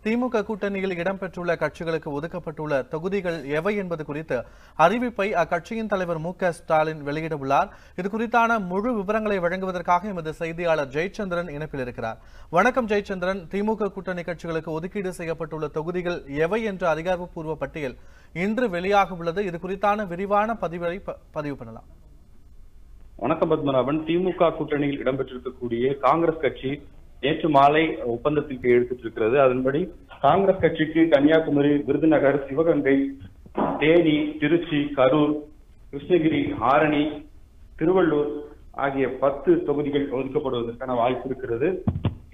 திமுக கூட்டணியில் இடம்பெற்றுள்ள கட்சிகளுக்கு ஒதுக்கப்பட்டுள்ள தொகுதிகள் எவை என்பது குறித்து அறிவிப்பை அக்கட்சியின் தலைவர் மு.க.ஸ்டாலின் வெளியிட உள்ளார். இது குறித்தான முழு விவரங்களை வழங்குவதற்காக எமது செய்தியாளர் ஜெயச்சந்திரன் இணைப்பில் இருக்கிறார். வணக்கம் ஜெயச்சந்திரன். திமுக கூட்டணி கட்சிகளுக்கு ஒதுக்கீடு செய்யப்பட்டுள்ள தொகுதிகள் எவை என்ற அதிகாரப்பூர்வ பட்டியல் இன்று வெளியாக உள்ளது. இது குறித்தான விரிவான பதிவு பண்ணலாம். வணக்கம் பத்மநாபன். திமுக கூட்டணியில் இடம்பெற்றிருக்கக்கூடிய காங்கிரஸ் கட்சி நேற்று மாலை ஒப்பந்தத்தில் கையெழுத்திட்டிருக்கிறது. அதன்படி காங்கிரஸ் கட்சிக்கு கன்னியாகுமரி, விருதுநகர், சிவகங்கை, தேனி, திருச்சி, கரூர், கிருஷ்ணகிரி, ஆரணி, திருவள்ளூர் ஆகிய 10 தொகுதிகள் ஒதுக்கப்படுவதற்கான வாய்ப்பு இருக்கிறது.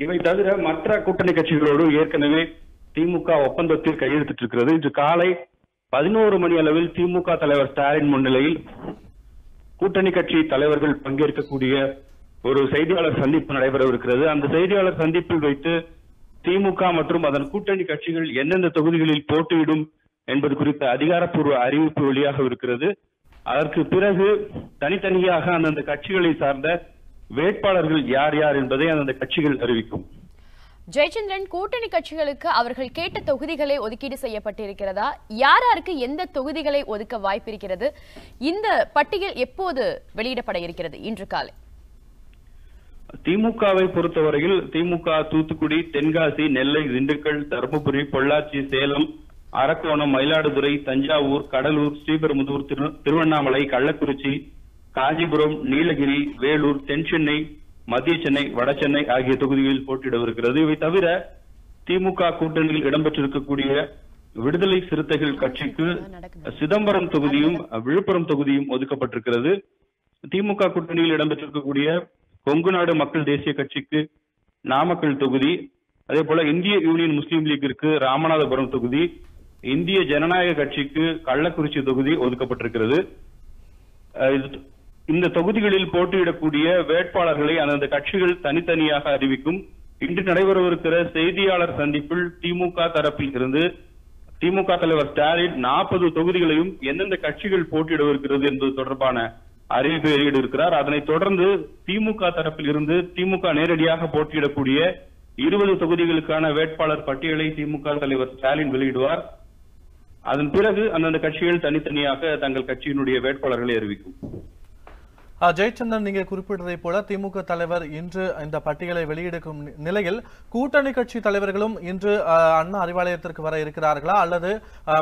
இவை தவிர மற்ற கூட்டணி கட்சிகளோடு ஏற்கனவே திமுக ஒப்பந்தத்தில் கையெழுத்திட்டிருக்கிறது. இன்று காலை 11 மணி அளவில் திமுக தலைவர் ஸ்டாலின் முன்னிலையில் கூட்டணி கட்சி தலைவர்கள் பங்கேற்கக்கூடிய ஒரு செய்தியாளர் சந்திப்பு நடைபெறவிருக்கிறது. அந்த செய்தியாளர் சந்திப்பில் வைத்து திமுக மற்றும் அதன் கூட்டணி கட்சிகள் எந்தெந்த தொகுதிகளில் போட்டியிடும் என்பது குறித்த அதிகாரப்பூர்வ அறிவிப்பு வெளியாக இருக்கிறது. அதற்கு பிறகு தனித்தனியாக அந்தந்த கட்சிகளை சார்ந்த வேட்பாளர்கள் யார் யார் என்பதை அந்தந்த கட்சிகள் அறிவிக்கும். ஜெயச்சந்திரன், கூட்டணி கட்சிகளுக்கு அவர்கள் கேட்ட தொகுதிகளை ஒதுக்கீடு செய்யப்பட்டிருக்கிறதா? யார் யாருக்கு எந்த தொகுதிகளை ஒதுக்க வாய்ப்பிருக்கிறது? இந்த பட்டியல் எப்போது வெளியிடப்பட இருக்கிறது? இன்று காலை. திமுகவை பொறுத்தவரையில் திமுக தூத்துக்குடி, தென்காசி, நெல்லை, திண்டுக்கல், தருமபுரி, பொள்ளாச்சி, சேலம், அரக்கோணம், மயிலாடுதுறை, தஞ்சாவூர், கடலூர், ஸ்ரீபெரும்புதூர், திருவண்ணாமலை, கள்ளக்குறிச்சி, காஞ்சிபுரம், நீலகிரி, வேலூர், தென்சென்னை, மத்திய சென்னை, வட சென்னை ஆகிய தொகுதிகளில் போட்டியிடவிருக்கிறது. இவை தவிர திமுக கூட்டணியில் இடம்பெற்றிருக்கக்கூடிய விடுதலை சிறுத்தைகள் கட்சிக்கு சிதம்பரம் தொகுதியும் விழுப்புரம் தொகுதியும் ஒதுக்கப்பட்டிருக்கிறது. திமுக கூட்டணியில் இடம்பெற்றிருக்கக்கூடிய கொங்கு நாடு மக்கள் தேசிய கட்சிக்கு நாமக்கல் தொகுதி, அதே போல இந்திய யூனியன் முஸ்லீம் லீக்கிற்கு ராமநாதபுரம் தொகுதி, இந்திய ஜனநாயக கட்சிக்கு கள்ளக்குறிச்சி தொகுதி ஒதுக்கப்பட்டிருக்கிறது. இந்த தொகுதிகளில் போட்டியிடக்கூடிய வேட்பாளர்களை அந்தந்த கட்சிகள் தனித்தனியாக அறிவிக்கும். இன்று நடைபெறவிருக்கிற செய்தியாளர் சந்திப்பில் திமுக தரப்பில் இருந்து திமுக தலைவர் ஸ்டாலின் 40 தொகுதிகளையும் எந்தெந்த கட்சிகள் போட்டியிடவிருக்கிறது என்பது தொடர்பான அறிவிப்பை வெளியிட்டிருக்கிறார். அதனைத் தொடர்ந்து திமுக தரப்பில் இருந்து திமுக நேரடியாக போட்டியிடக்கூடிய 20 தொகுதிகளுக்கான வேட்பாளர் பட்டியலை திமுக தலைவர் ஸ்டாலின் வெளியிடுவார். அதன் பிறகு அந்தந்த கட்சிகள் தனித்தனியாக தங்கள் கட்சியினுடைய வேட்பாளர்களை அறிவிக்கும். ஜெயச்சந்திரன், நீங்க குறிப்பிட்டதை போல திமுக தலைவர் இன்று இந்த பட்டியலை வெளியிடும் நிலையில் கூட்டணி கட்சி தலைவர்களும் இன்று அண்ணா அறிவாலயத்திற்கு வர இருக்கிறார்களா, அல்லது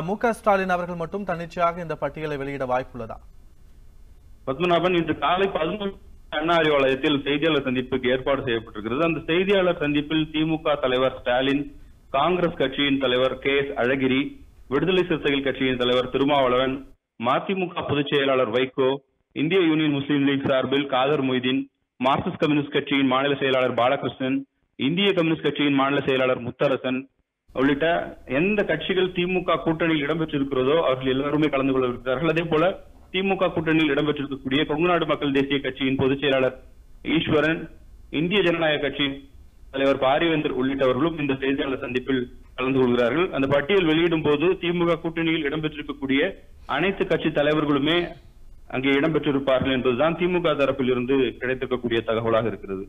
மு.க.ஸ்டாலின் அவர்கள் மட்டும் தன்னிச்சையாக இந்த பட்டியலை வெளியிட வாய்ப்புள்ளதா? பத்மநாபன், இன்று காலை 11 அண்ணா அறிவாலயத்தில் செய்தியாளர் சந்திப்புக்கு ஏற்பாடு செய்யப்பட்டிருக்கிறது. அந்த செய்தியாளர் சந்திப்பில் திமுக தலைவர் ஸ்டாலின், காங்கிரஸ் கட்சியின் தலைவர் கே.எஸ். அழகிரி, விடுதலை சிறுத்தைகள் கட்சியின் தலைவர் திருமாவளவன், மதிமுக பொதுச் செயலாளர் வைகோ, இந்திய யூனியன் முஸ்லீம் லீக் சார்பில் காதர் மொய்தீன், மார்க்சிஸ்ட் கம்யூனிஸ்ட் கட்சியின் மாநில செயலாளர் பாலகிருஷ்ணன், இந்திய கம்யூனிஸ்ட் கட்சியின் மாநில செயலாளர் முத்தரசன் உள்ளிட்ட எந்த கட்சிகள் திமுக கூட்டணியில் இடம்பெற்றிருக்கிறதோ அவர்கள் எல்லாருமே கலந்து கொள்ளவிருக்கிறார்கள். அதே போல திமுக கூட்டணியில் இடம்பெற்றிருக்கக்கூடிய கொங்கு நாடு மக்கள் தேசிய கட்சியின் பொதுச் செயலாளர் ஈஸ்வரன், இந்திய ஜனநாயக கட்சியின் தலைவர் பாரிவேந்தர் உள்ளிட்டவர்களும் இந்த செய்தியாளர் சந்திப்பில் கலந்து கொள்கிறார்கள். அந்த பட்டியல் வெளியிடும் போது திமுக கூட்டணியில் இடம்பெற்றிருக்கக்கூடிய அனைத்து கட்சி தலைவர்களுமே அங்கே இடம்பெற்றிருப்பார்கள் என்பதுதான் திமுக தரப்பில் இருந்து கிடைத்திருக்கக்கூடிய தகவலாக இருக்கிறது.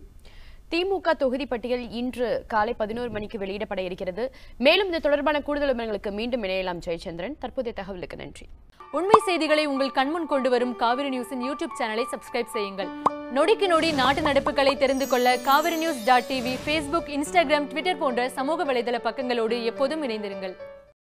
திமுக தொகுதி பட்டியல் இன்று காலை 11 மணிக்கு வெளியிடப்பட இருக்கிறது. மேலும் இது தொடர்பான கூடுதல் விவரங்களுக்கு மீண்டும் இணையலாம். ஜெயச்சந்திரன், தற்போதைய தகவலுக்கு நன்றி. உண்மை செய்திகளை உங்கள் கண்முன் கொண்டு வரும் காவிரி நியூஸின் யூடியூப் சேனலை சப்ஸ்கிரைப் செய்யுங்கள். நொடிக்கு நொடி நாட்டு நடப்புகளை தெரிந்து கொள்ள kaverinews.tv, Facebook, Instagram, Twitter போன்ற சமூக வலைதள பக்கங்களோடு எப்போதும் இணைந்திருங்கள்.